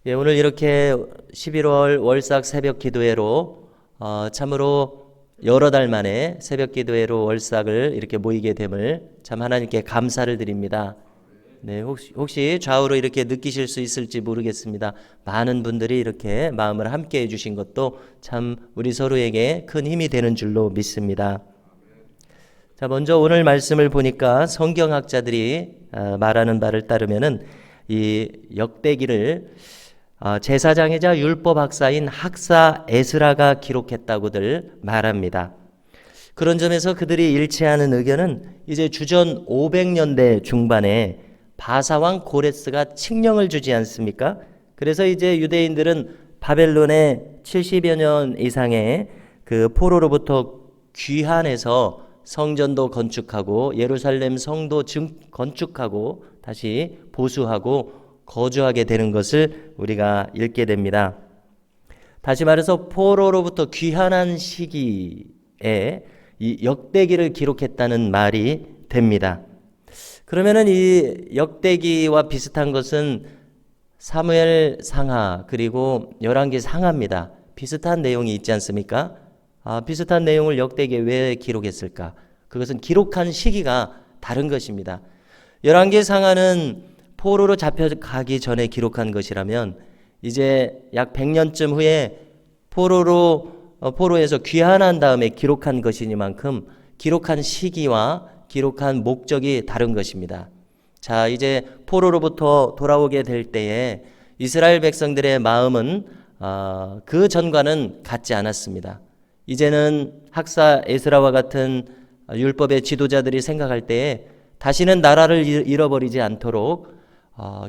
예, 오늘 이렇게 11월 월삭 새벽 기도회로 참으로 여러 달 만에 새벽 기도회로 월삭을 이렇게 모이게 됨을 참 하나님께 감사를 드립니다. 네, 혹시 좌우로 이렇게 느끼실 수 있을지 모르겠습니다. 많은 분들이 이렇게 마음을 함께 해주신 것도 참 우리 서로에게 큰 힘이 되는 줄로 믿습니다. 자, 먼저 오늘 말씀을 보니까 성경학자들이 말하는 바를 따르면은 이 역대기를 제사장이자 율법 학사인 학사 에스라가 기록했다고들 말합니다. 그런 점에서 그들이 일치하는 의견은 이제 주전 500년대 중반에 바사왕 고레스가 칙령을 주지 않습니까? 그래서 이제 유대인들은 바벨론의 70여 년 이상의 그 포로로부터 귀환해서 성전도 건축하고 예루살렘 성도 건축하고 다시 보수하고 거주하게 되는 것을 우리가 읽게 됩니다. 다시 말해서 포로로부터 귀환한 시기에 이 역대기를 기록했다는 말이 됩니다. 그러면은 이 역대기와 비슷한 것은 사무엘 상하 그리고 열왕기 상하입니다. 비슷한 내용이 있지 않습니까? 비슷한 내용을 역대기에 왜 기록했을까? 그것은 기록한 시기가 다른 것입니다. 열왕기 상하는 포로로 잡혀가기 전에 기록한 것이라면 이제 약 100년쯤 후에 포로에서 귀환한 다음에 기록한 것이니만큼 기록한 시기와 기록한 목적이 다른 것입니다. 자, 이제 포로로부터 돌아오게 될 때에 이스라엘 백성들의 마음은 그 전과는 같지 않았습니다. 이제는 학사 에스라와 같은 율법의 지도자들이 생각할 때에 다시는 나라를 잃어버리지 않도록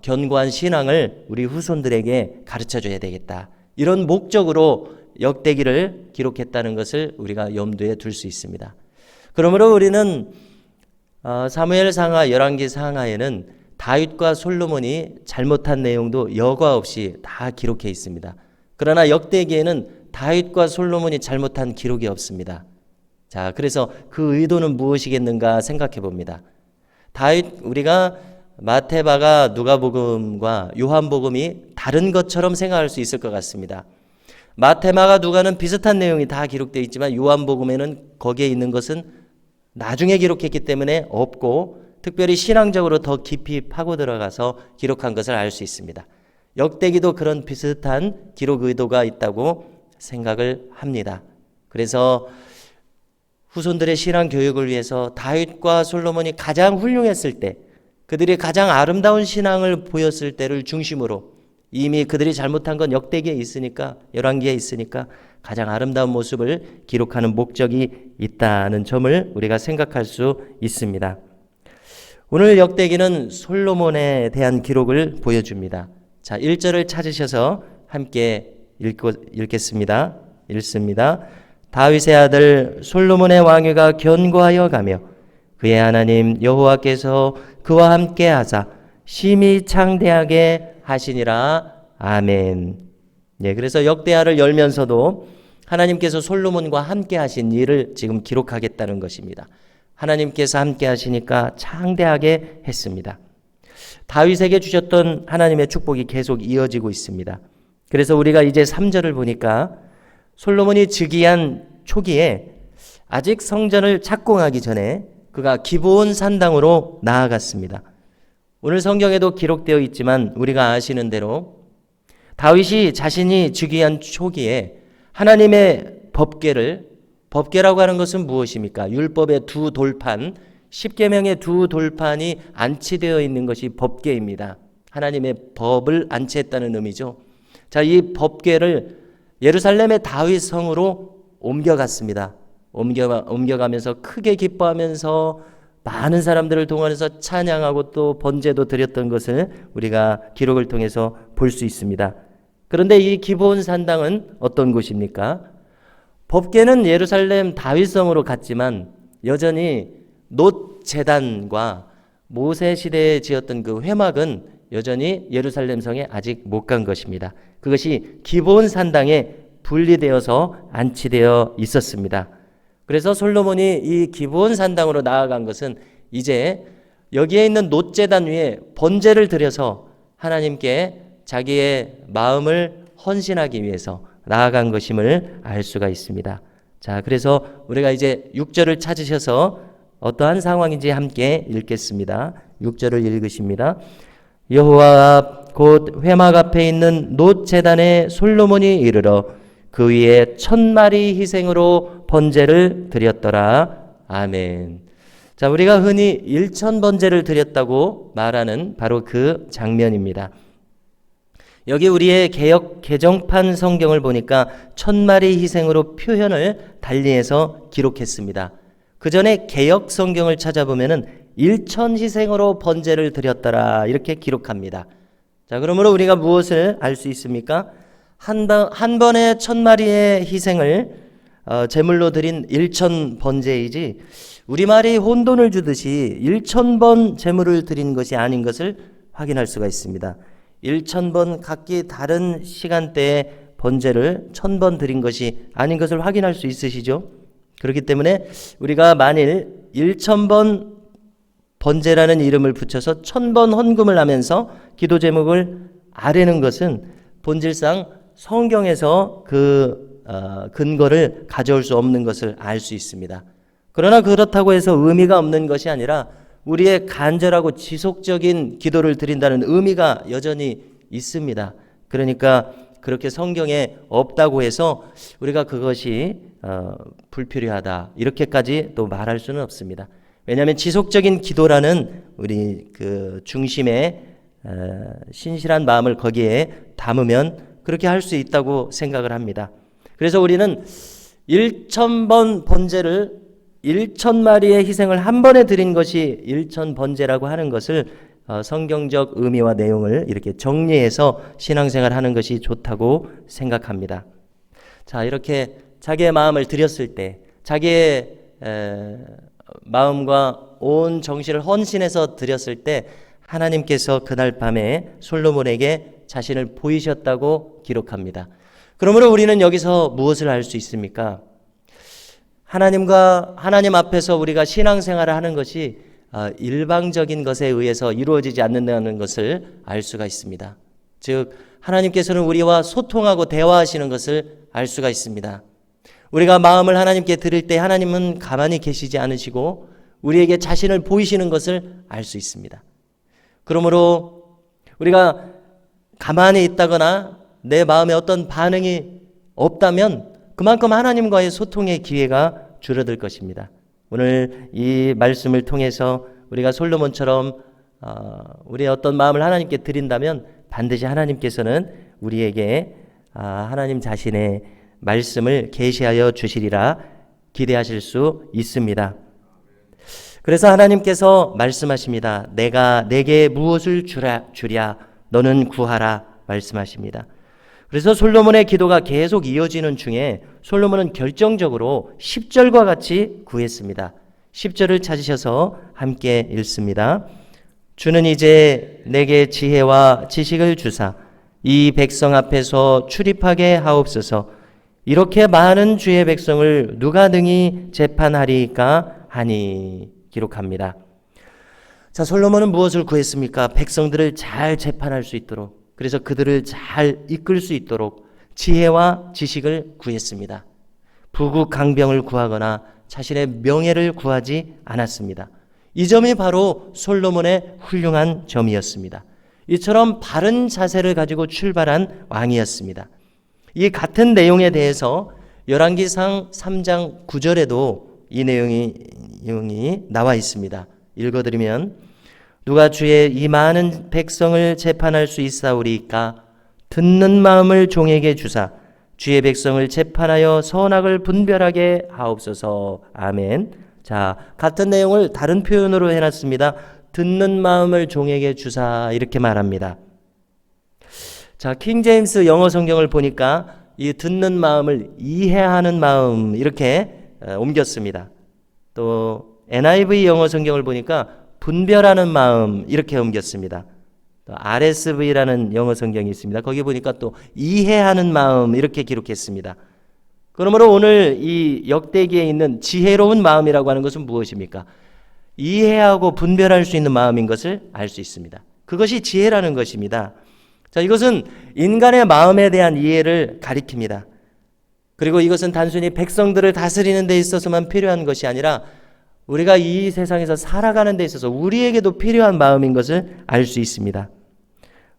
견고한 신앙을 우리 후손들에게 가르쳐줘야 되겠다. 이런 목적으로 역대기를 기록했다는 것을 우리가 염두에 둘 수 있습니다. 그러므로 우리는 사무엘 상하, 열왕기 상하에는 다윗과 솔로몬이 잘못한 내용도 여과 없이 다 기록해 있습니다. 그러나 역대기에는 다윗과 솔로몬이 잘못한 기록이 없습니다. 자, 그래서 그 의도는 무엇이겠는가 생각해 봅니다. 우리가 마태바가 누가복음과 요한복음이 다른 것처럼 생각할 수 있을 것 같습니다. 마태마가 누가는 비슷한 내용이 다 기록되어 있지만 요한복음에는 거기에 있는 것은 나중에 기록했기 때문에 없고 특별히 신앙적으로 더 깊이 파고 들어가서 기록한 것을 알 수 있습니다. 역대기도 그런 비슷한 기록 의도가 있다고 생각을 합니다. 그래서 후손들의 신앙 교육을 위해서 다윗과 솔로몬이 가장 훌륭했을 때 그들이 가장 아름다운 신앙을 보였을 때를 중심으로 이미 그들이 잘못한 건 역대기에 있으니까 열왕기에 있으니까 가장 아름다운 모습을 기록하는 목적이 있다는 점을 우리가 생각할 수 있습니다. 오늘 역대기는 솔로몬에 대한 기록을 보여줍니다. 자, 1절을 찾으셔서 함께 읽겠습니다. 읽습니다. 다윗의 아들 솔로몬의 왕위가 견고하여 가며 그의 하나님 여호와께서 그와 함께 하사 심히 창대하게 하시니라. 아멘. 네, 그래서 역대하를 열면서도 하나님께서 솔로몬과 함께 하신 일을 지금 기록하겠다는 것입니다. 하나님께서 함께 하시니까 창대하게 했습니다. 다윗에게 주셨던 하나님의 축복이 계속 이어지고 있습니다. 그래서 우리가 이제 3절을 보니까 솔로몬이 즉위한 초기에 아직 성전을 착공하기 전에 그가 기브온 산당으로 나아갔습니다. 오늘 성경에도 기록되어 있지만 우리가 아시는 대로 다윗이 자신이 즉위한 초기에 하나님의 법궤라고 하는 것은 무엇입니까? 율법의 두 돌판, 십계명의 두 돌판이 안치되어 있는 것이 법궤입니다. 하나님의 법을 안치했다는 의미죠. 자, 이 법궤를 예루살렘의 다윗 성으로 옮겨갔습니다. 옮겨가면서 크게 기뻐하면서 많은 사람들을 동원해서 찬양하고 또 번제도 드렸던 것을 우리가 기록을 통해서 볼 수 있습니다. 그런데 이 기브온 산당은 어떤 곳입니까? 법궤는 예루살렘 다윗성으로 갔지만 여전히 놋 제단과 모세 시대에 지었던 그 회막은 여전히 예루살렘 성에 아직 못 간 것입니다. 그것이 기브온 산당에 분리되어서 안치되어 있었습니다. 그래서 솔로몬이 이 기브온 산당으로 나아간 것은 이제 여기에 있는 놋제단 위에 번제를 드려서 하나님께 자기의 마음을 헌신하기 위해서 나아간 것임을 알 수가 있습니다. 자, 그래서 우리가 이제 6절을 찾으셔서 어떠한 상황인지 함께 읽겠습니다. 6절을 읽으십니다. 여호와 앞 곧 회막 앞에 있는 놋 제단에 솔로몬이 이르러 그 위에 1000마리 희생으로 번제를 드렸더라. 아멘. 자, 우리가 흔히 1000번제를 드렸다고 말하는 바로 그 장면입니다. 여기 우리의 개역 개정판 성경을 보니까 1000마리 희생으로 표현을 달리해서 기록했습니다. 그 전에 개역 성경을 찾아보면은 1000 희생으로 번제를 드렸더라 이렇게 기록합니다. 자, 그러므로 우리가 무엇을 알 수 있습니까? 한 번에 1000마리의 희생을 제물로 드린 1000 번제이지 우리말이 혼돈을 주듯이 1000번 제물을 드린 것이 아닌 것을 확인할 수가 있습니다. 1000번 각기 다른 시간대에 번제를 1000번 드린 것이 아닌 것을 확인할 수 있으시죠? 그렇기 때문에 우리가 만일 1000번 번제라는 이름을 붙여서 1000번 헌금을 하면서 기도 제목을 아뢰는 것은 본질상 성경에서 그 근거를 가져올 수 없는 것을 알 수 있습니다. 그러나 그렇다고 해서 의미가 없는 것이 아니라 우리의 간절하고 지속적인 기도를 드린다는 의미가 여전히 있습니다. 그러니까 그렇게 성경에 없다고 해서 우리가 그것이 불필요하다 이렇게까지 또 말할 수는 없습니다. 왜냐하면 지속적인 기도라는 우리 그 중심의 신실한 마음을 거기에 담으면 그렇게 할 수 있다고 생각을 합니다. 그래서 우리는 1000번 번제를 1000마리의 희생을 한 번에 드린 것이 1000 번제라고 하는 것을 성경적 의미와 내용을 이렇게 정리해서 신앙생활하는 것이 좋다고 생각합니다. 자, 이렇게 자기의 마음을 드렸을 때 자기의 마음과 온 정신을 헌신해서 드렸을 때 하나님께서 그날 밤에 솔로몬에게 자신을 보이셨다고 기록합니다. 그러므로 우리는 여기서 무엇을 알 수 있습니까? 하나님 앞에서 우리가 신앙생활을 하는 것이 일방적인 것에 의해서 이루어지지 않는다는 것을 알 수가 있습니다. 즉 하나님께서는 우리와 소통하고 대화하시는 것을 알 수가 있습니다. 우리가 마음을 하나님께 드릴 때 하나님은 가만히 계시지 않으시고 우리에게 자신을 보이시는 것을 알 수 있습니다. 그러므로 우리가 가만히 있다거나 내 마음에 어떤 반응이 없다면 그만큼 하나님과의 소통의 기회가 줄어들 것입니다. 오늘 이 말씀을 통해서 우리가 솔로몬처럼 우리의 어떤 마음을 하나님께 드린다면 반드시 하나님께서는 우리에게 하나님 자신의 말씀을 계시하여 주시리라 기대하실 수 있습니다. 그래서 하나님께서 말씀하십니다. 내가 내게 무엇을 주랴 너는 구하라 말씀하십니다. 그래서 솔로몬의 기도가 계속 이어지는 중에 솔로몬은 결정적으로 10절과 같이 구했습니다. 10절을 찾으셔서 함께 읽습니다. 주는 이제 내게 지혜와 지식을 주사 이 백성 앞에서 출입하게 하옵소서. 이렇게 많은 주의 백성을 누가 능히 재판하리까 하니 기록합니다. 자, 솔로몬은 무엇을 구했습니까? 백성들을 잘 재판할 수 있도록, 그래서 그들을 잘 이끌 수 있도록 지혜와 지식을 구했습니다. 부국강병을 구하거나 자신의 명예를 구하지 않았습니다. 이 점이 바로 솔로몬의 훌륭한 점이었습니다. 이처럼 바른 자세를 가지고 출발한 왕이었습니다. 이 같은 내용에 대해서 열왕기상 3장 9절에도 이 내용이 나와 있습니다. 읽어드리면 누가 주의 이 많은 백성을 재판할 수 있사오리까? 듣는 마음을 종에게 주사 주의 백성을 재판하여 선악을 분별하게 하옵소서. 아멘. 자, 같은 내용을 다른 표현으로 해놨습니다. 듣는 마음을 종에게 주사 이렇게 말합니다. 자, 킹제임스 영어 성경을 보니까 이 듣는 마음을 이해하는 마음 이렇게 옮겼습니다. 또 NIV 영어 성경을 보니까 분별하는 마음 이렇게 옮겼습니다. 또 RSV라는 영어 성경이 있습니다. 거기 보니까 또 이해하는 마음 이렇게 기록했습니다. 그러므로 오늘 이 역대기에 있는 지혜로운 마음이라고 하는 것은 무엇입니까? 이해하고 분별할 수 있는 마음인 것을 알 수 있습니다. 그것이 지혜라는 것입니다. 자, 이것은 인간의 마음에 대한 이해를 가리킵니다. 그리고 이것은 단순히 백성들을 다스리는 데 있어서만 필요한 것이 아니라 우리가 이 세상에서 살아가는 데 있어서 우리에게도 필요한 마음인 것을 알 수 있습니다.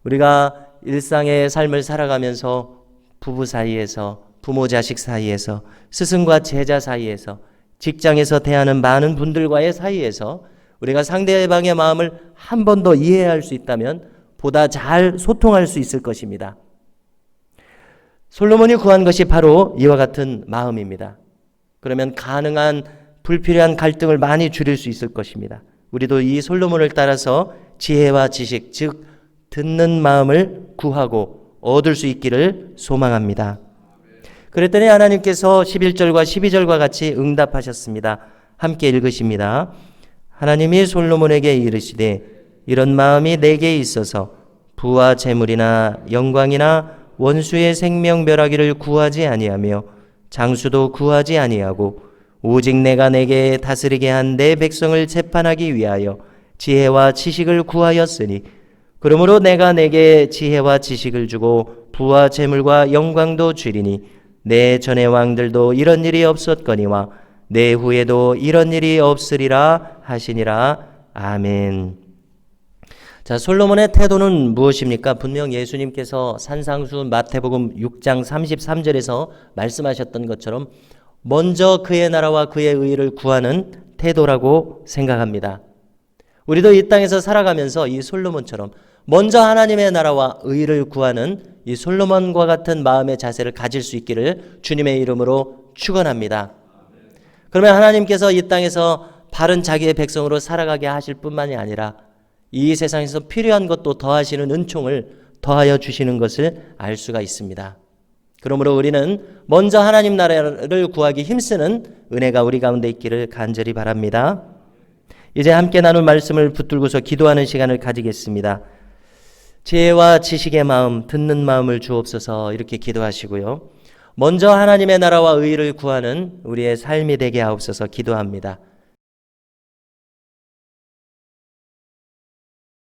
우리가 일상의 삶을 살아가면서 부부 사이에서, 부모 자식 사이에서, 스승과 제자 사이에서, 직장에서 대하는 많은 분들과의 사이에서 우리가 상대방의 마음을 한 번 더 이해할 수 있다면 보다 잘 소통할 수 있을 것입니다. 솔로몬이 구한 것이 바로 이와 같은 마음입니다. 그러면 가능한 불필요한 갈등을 많이 줄일 수 있을 것입니다. 우리도 이 솔로몬을 따라서 지혜와 지식, 즉 듣는 마음을 구하고 얻을 수 있기를 소망합니다. 그랬더니 하나님께서 11절과 12절과 같이 응답하셨습니다. 함께 읽으십니다. 하나님이 솔로몬에게 이르시되 이런 마음이 내게 있어서 부와 재물이나 영광이나 원수의 생명 멸하기를 구하지 아니하며 장수도 구하지 아니하고 오직 내가 내게 다스리게 한 내 백성을 재판하기 위하여 지혜와 지식을 구하였으니 그러므로 내가 내게 지혜와 지식을 주고 부와 재물과 영광도 주리니 내 전의 왕들도 이런 일이 없었거니와 내 후에도 이런 일이 없으리라 하시니라. 아멘. 자, 솔로몬의 태도는 무엇입니까? 분명 예수님께서 산상수 마태복음 6장 33절에서 말씀하셨던 것처럼 먼저 그의 나라와 그의 의를 구하는 태도라고 생각합니다. 우리도 이 땅에서 살아가면서 이 솔로몬처럼 먼저 하나님의 나라와 의를 구하는 이 솔로몬과 같은 마음의 자세를 가질 수 있기를 주님의 이름으로 축원합니다. 그러면 하나님께서 이 땅에서 바른 자기의 백성으로 살아가게 하실 뿐만이 아니라 이 세상에서 필요한 것도 더하시는 은총을 더하여 주시는 것을 알 수가 있습니다. 그러므로 우리는 먼저 하나님 나라를 구하기 힘쓰는 은혜가 우리 가운데 있기를 간절히 바랍니다. 이제 함께 나눌 말씀을 붙들고서 기도하는 시간을 가지겠습니다. 지혜와 지식의 마음, 듣는 마음을 주옵소서 이렇게 기도하시고요. 먼저 하나님의 나라와 의를 구하는 우리의 삶이 되게 하옵소서 기도합니다.